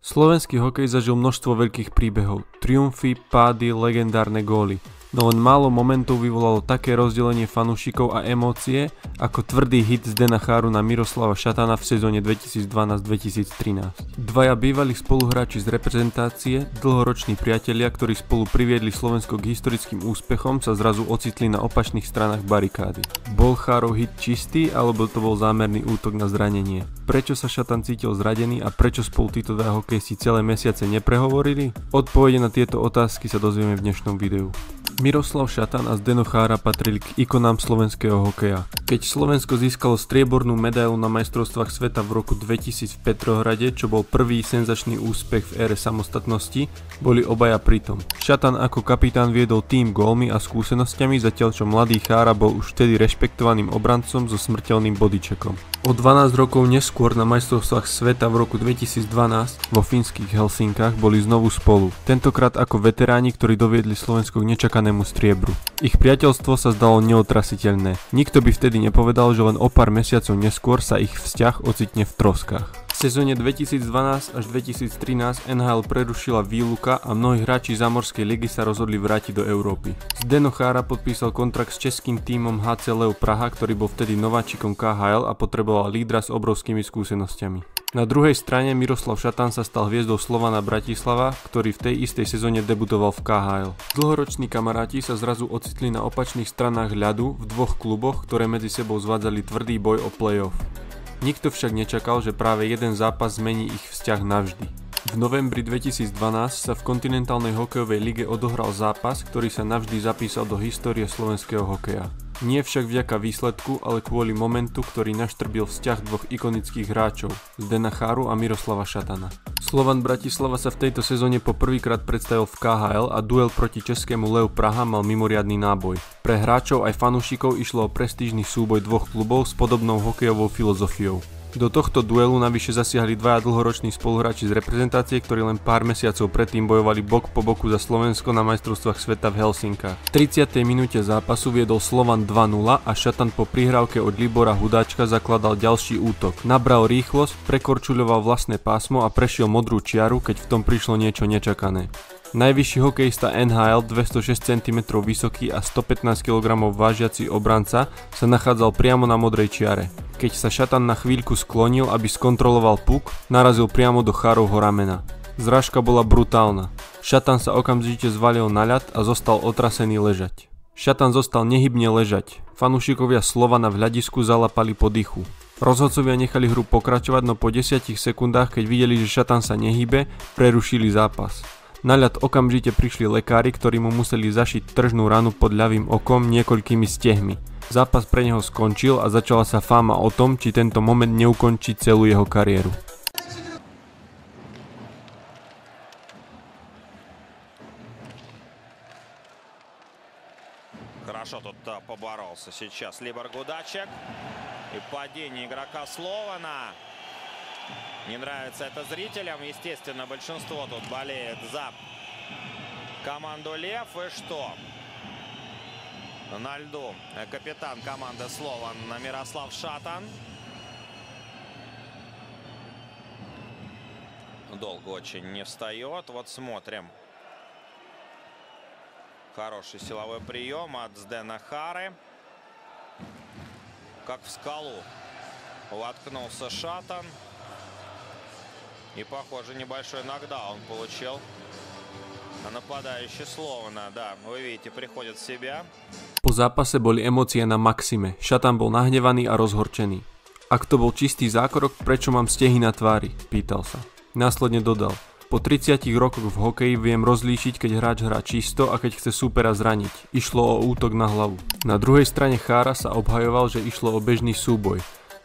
Slovenský hokej zažil množstvo veľkých príbehov, triumfy, pády, legendárne góly. No len málo momentov vyvolalo také rozdelenie fanúšikov a emócie, ako tvrdý hit Zdena Cháru na Miroslava Šatana v sezóne 2012-2013. Dvaja bývalí spoluhráči z reprezentácie, dlhoroční priatelia, ktorí spolu priviedli Slovensko k historickým úspechom, sa zrazu ocitli na opačných stranách barikády. Bol Chárov hit čistý, alebo to bol zámerný útok na zranenie? Prečo sa Šatan cítil zradený a prečo spolu títo dva hokejisti celé mesiace neprehovorili? Odpovede na tieto otázky sa dozvieme v dnešnom videu. Miroslav Šatan a Zdeno Chára patrili k ikonám slovenského hokeja. Keď Slovensko získalo striebornú medailu na majstrovstvách sveta v roku 2000 v Petrohrade, čo bol prvý senzačný úspech v ére samostatnosti, boli obaja pritom. Šatan ako kapitán viedol tým gólmi a skúsenosťami, zatiaľ čo mladý Chára bol už vtedy rešpektovaným obrancom so smrteľným bodyčekom. O 12 rokov neskôr na majstrovstvách sveta v roku 2012 vo fínskych Helsinkách boli znovu spolu. Tentokrát ako veteráni, ktorí doviedli Slovensko k nečakanému striebru. Ich priateľstvo sa zdalo neotrasiteľné. Nikto by vtedy nepovedal, že len o pár mesiacov neskôr sa ich vzťah ocitne v troskách. V sezóne 2012 až 2013 NHL prerušila výluka a mnohí hráči zámorskej ligy sa rozhodli vrátiť do Európy. Zdeno Chára podpísal kontrakt s českým tímom HC Leo Praha, ktorý bol vtedy nováčikom KHL a potreboval lídra s obrovskými skúsenosťami. Na druhej strane Miroslav Šatan sa stal hviezdou Slovana Bratislava, ktorý v tej istej sezóne debutoval v KHL. Dlhoroční kamaráti sa zrazu ocitli na opačných stranách ľadu v dvoch kluboch, ktoré medzi sebou zvádzali tvrdý boj o play-off. Nikto však nečakal, že práve jeden zápas zmení ich vzťah navždy. V novembri 2012 sa v kontinentálnej hokejovej lige odohral zápas, ktorý sa navždy zapísal do histórie slovenského hokeja. Nie však vďaka výsledku, ale kvôli momentu, ktorý naštrbil vzťah dvoch ikonických hráčov, Zdena Cháru a Miroslava Šatana. Slovan Bratislava sa v tejto sezóne po prvýkrát predstavil v KHL a duel proti českému Leu Praha mal mimoriadny náboj. Pre hráčov aj fanúšikov išlo o prestížny súboj dvoch klubov s podobnou hokejovou filozofiou. Do tohto duelu navyše zasiahli dvaja dlhoroční spoluhráči z reprezentácie, ktorí len pár mesiacov predtým bojovali bok po boku za Slovensko na majstrovstvách sveta v Helsinkách. V 30. minúte zápasu viedol Slovan 2-0 a Šatan po prihrávke od Libora Hudáčka zakladal ďalší útok. Nabral rýchlosť, prekorčuľoval vlastné pásmo a prešiel modrú čiaru, keď v tom prišlo niečo nečakané. Najvyšší hokejista NHL, 206 cm vysoký a 115 kg vážiaci obranca, sa nachádzal priamo na modrej čiare. Keď sa Šatan na chvíľku sklonil, aby skontroloval puk, narazil priamo do Chárovho ramena. Zrážka bola brutálna. Šatan sa okamžite zvalil na ľad a zostal otrasený ležať. Šatan zostal nehybne ležať. Fanúšikovia Slovana v hľadisku zalapali po dychu. Rozhodcovia nechali hru pokračovať, no po 10 sekundách, keď videli, že Šatan sa nehybe, prerušili zápas. Na ľad okamžite prišli lekári, ktorí mu museli zašiť tržnú ranu pod ľavým okom niekoľkými stehmi. Zápas pre neho skončil a začala sa fáma o tom, či tento moment neukončí celú jeho kariéru. Хорошо тут поборолся сейчас Libor Hudáček и падение игрока Слована. Не нравится это зрителям. Естественно, большинство тут болеет за команду Лев. И что? На льду капитан команды Слован Мирослав Шатан. Долго очень не встает. Вот смотрим. Хороший силовой прием от Здена Хары. Как в скалу воткнулся Шатан. И, похоже, небольшой нокдаун получил нападающий Слована. Да, вы видите, приходит в себя. Po zápase boli emócie na maxime. Šatan bol nahnevaný a rozhorčený. Ak to bol čistý zákrok, prečo mám stehy na tvári? Pýtal sa. Následne dodal. Po 30 rokoch v hokeji viem rozlíšiť, keď hráč hrá čisto a keď chce súpera zraniť. Išlo o útok na hlavu. Na druhej strane Chára sa obhajoval, že išlo o bežný súboj.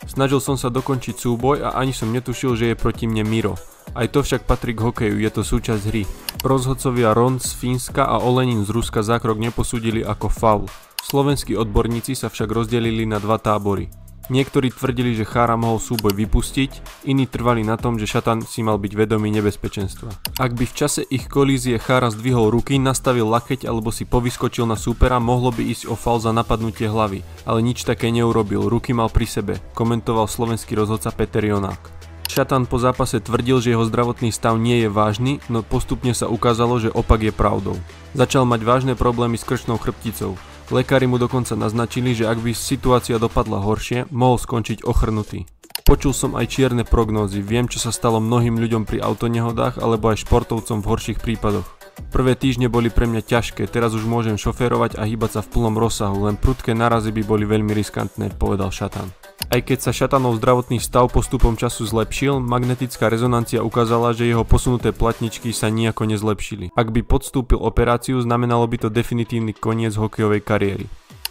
Snažil som sa dokončiť súboj a ani som netušil, že je proti mne Miro. Aj to však patrí k hokeju, je to súčasť hry. Rozhodcovia Ron z Fínska a Olenin z Ruska zákrok neposúdili ako faul. Slovenskí odborníci sa však rozdelili na dva tábory. Niektorí tvrdili, že Chára mohol súboj vypustiť, iní trvali na tom, že Šatan si mal byť vedomý nebezpečenstva. Ak by v čase ich kolízie Chára zdvihol ruky, nastavil lakeť alebo si povyskočil na súpera, mohlo by ísť o faul za napadnutie hlavy, ale nič také neurobil, ruky mal pri sebe, komentoval slovenský rozhodca Peter Jonák. Šatan po zápase tvrdil, že jeho zdravotný stav nie je vážny, no postupne sa ukázalo, že opak je pravdou. Začal mať vážne problémy s krčnou chrbticou. Lekári mu dokonca naznačili, že ak by situácia dopadla horšie, mohol skončiť ochrnutý. Počul som aj čierne prognózy, viem, čo sa stalo mnohým ľuďom pri autonehodách alebo aj športovcom v horších prípadoch. Prvé týždne boli pre mňa ťažké, teraz už môžem šoférovať a hýbať sa v plnom rozsahu, len prudké nárazy by boli veľmi riskantné, povedal Šatan. Aj keď sa Šatanov zdravotný stav postupom času zlepšil, magnetická rezonancia ukázala, že jeho posunuté platničky sa nijako nezlepšili. Ak by podstúpil operáciu, znamenalo by to definitívny koniec hokejovej kariéry.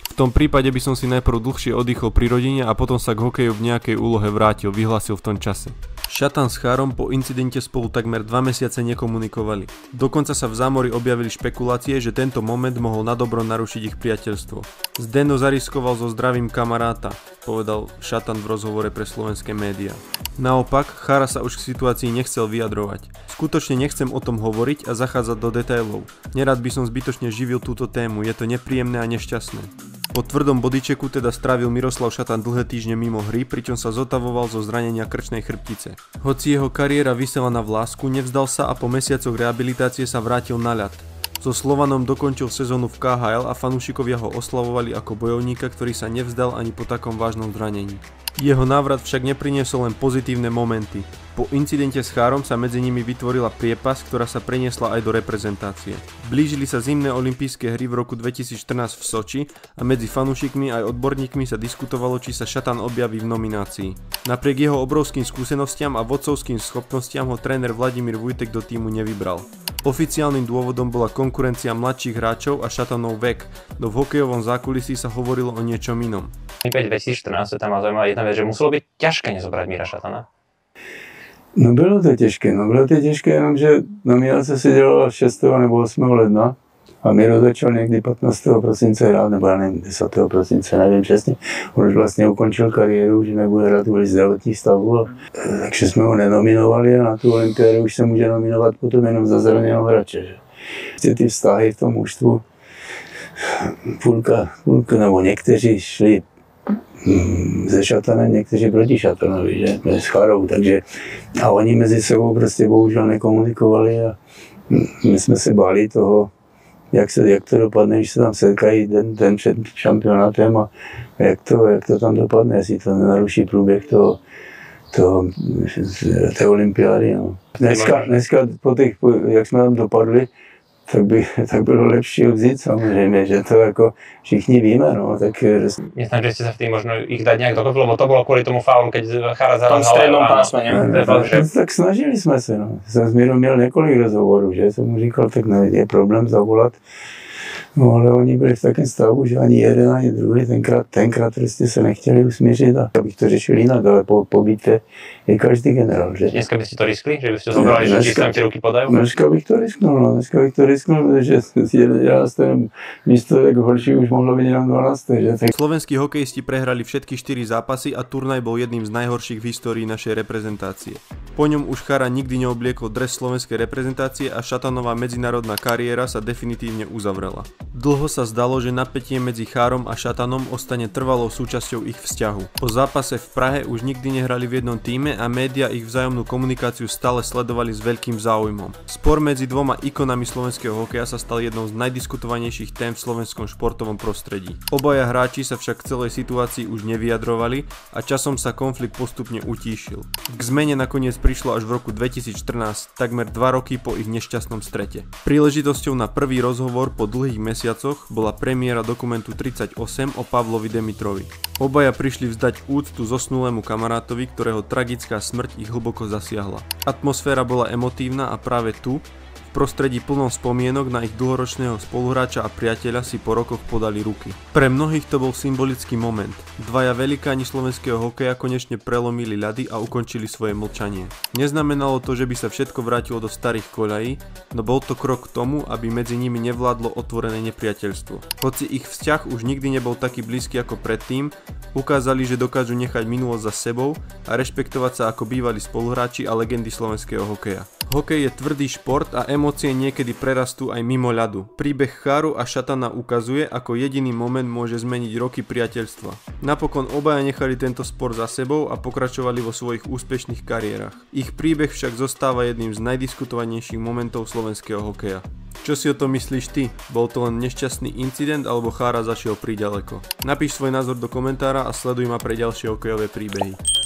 V tom prípade by som si najprv dlhšie oddychol pri rodine a potom sa k hokeju v nejakej úlohe vrátil, vyhlásil v tom čase. Šatan s Chárom po incidente spolu takmer 2 mesiace nekomunikovali. Dokonca sa v zámori objavili špekulácie, že tento moment mohol nadobro narušiť ich priateľstvo. Zdeno zariskoval so zdravím kamaráta, povedal Šatan v rozhovore pre slovenské médiá. Naopak, Chára sa už k situácii nechcel vyjadrovať. Skutočne nechcem o tom hovoriť a zachádzať do detailov. Nerad by som zbytočne živil túto tému, je to nepríjemné a nešťastné. Po tvrdom bodychecku teda strávil Miroslav Šatan dlhé týždne mimo hry, pričom sa zotavoval zo zranenia krčnej chrbtice. Hoci jeho kariéra visela na vlásku, nevzdal sa a po mesiacoch rehabilitácie sa vrátil na ľad. So Slovanom dokončil sezónu v KHL a fanúšikovia ho oslavovali ako bojovníka, ktorý sa nevzdal ani po takom vážnom zranení. Jeho návrat však nepriniesol len pozitívne momenty. Po incidente s Chárom sa medzi nimi vytvorila priepasť, ktorá sa preniesla aj do reprezentácie. Blížili sa zimné olympijské hry v roku 2014 v Soči a medzi fanúšikmi aj odborníkmi sa diskutovalo, či sa Šatan objaví v nominácii. Napriek jeho obrovským skúsenostiam a vodcovským schopnostiam ho tréner Vladimír Vujtek do týmu nevybral. Oficiálnym dôvodom bola konkurencia mladších hráčov a Šatanov vek, no v hokejovom zákulisí sa hovorilo o niečom inom. V 2014 tam má zaujímavá jedna vec, že muselo byť ťažké nezobrať Míra Šatana. No bylo to těžké, jenomže nominace se dělala 6. nebo 8. ledna a Miro začal někdy 15. prosince hrát, nebo já nevím, 10. prosince, nevím přesně. On už vlastně ukončil kariéru, že nebude hrát kvůli zdravotní stavu, takže jsme ho nenominovali a na tu olympiádu už se může nominovat potom jenom za zraněného hráče. Že? Ty vztahy v tom mužstvu, půlka, nebo někteří šli se Šatanem, někteří proti Šatanovi, že? S Chárou, takže a oni mezi sebou prostě bohužel nekomunikovali a my jsme se báli toho, jak to dopadne, když se tam setkají den před šampionátem a jak to tam dopadne, jestli to nenaruší průběh té olympiády. No. Dneska jak jsme tam dopadli, tak bylo lepší vzít samozřejmě, že to jako všichni víme, no, tak... Nesnažili ste sa v tým možno ich dať nejak dokopy, lebo to bolo kvôli tomu faulu, keď Chára zarazal. V tom strednom pásme, Tak snažili jsme se, no. Jsem s Mírou měl několik rozhovorů, že jsem mu říkal, tak je problém zavolat. No ale oni byli v takém stavu, že ani jeden, ani druhý tenkrát prostě se nechtěli usmířit a abych to řešil jinak, ale po bitve je každý generál, že? Dneska by ste to riskli? Že by ste zobrali, že či sa ti ruky podajú? Dneska bych to risknul, protože 11. místo tak horší už mohlo byť jenom 12. Že? Slovenskí hokejisti prehrali všetky 4 zápasy a turnaj bol jedným z najhorších v histórii našej reprezentácie. Po ňom už Chára nikdy neobliekol dres slovenskej reprezentácie a Šatanová medzinárodná kariéra sa definitívne uzavrela. Dlho sa zdalo, že napätie medzi Chárom a Šatanom ostane trvalou súčasťou ich vzťahu. Po zápase v Prahe už nikdy nehrali v jednom tíme a média ich vzájomnú komunikáciu stále sledovali s veľkým záujmom. Spor medzi dvoma ikonami slovenského hokeja sa stal jednou z najdiskutovanejších tém v slovenskom športovom prostredí. Obaja hráči sa však k celej situácii už nevyjadrovali a časom sa konflikt postupne utíšil. K zmene nakoniec prišlo až v roku 2014, takmer 2 roky po ich nešťastnom strete. Príležitosťou na prvý rozhovor po dlhých mesiacoch bola premiéra dokumentu 38 o Pavlovi Demitrovi. Obaja prišli vzdať úctu zosnulému kamarátovi, ktorého tragická smrť ich hlboko zasiahla. Atmosféra bola emotívna a práve tu, v prostredí plnom spomienok na ich dlhoročného spoluhráča a priateľa si po rokoch podali ruky. Pre mnohých to bol symbolický moment. Dvaja velikáni slovenského hokeja konečne prelomili ľady a ukončili svoje mlčanie. Neznamenalo to, že by sa všetko vrátilo do starých koľají, no bol to krok k tomu, aby medzi nimi nevládlo otvorené nepriateľstvo. Hoci ich vzťah už nikdy nebol taký blízky ako predtým, ukázali, že dokážu nechať minulosť za sebou a rešpektovať sa ako bývalí spoluhráči a legendy slovenského hokeja. Hokej je tvrdý šport a emócie niekedy prerastú aj mimo ľadu. Príbeh Cháru a Šatana ukazuje, ako jediný moment môže zmeniť roky priateľstva. Napokon obaja nechali tento spor za sebou a pokračovali vo svojich úspešných kariérach. Ich príbeh však zostáva jedným z najdiskutovanejších momentov slovenského hokeja. Čo si o tom myslíš ty? Bol to len nešťastný incident alebo Chára zašiel príďaleko? Napíš svoj názor do komentára a sleduj ma pre ďalšie hokejové príbehy.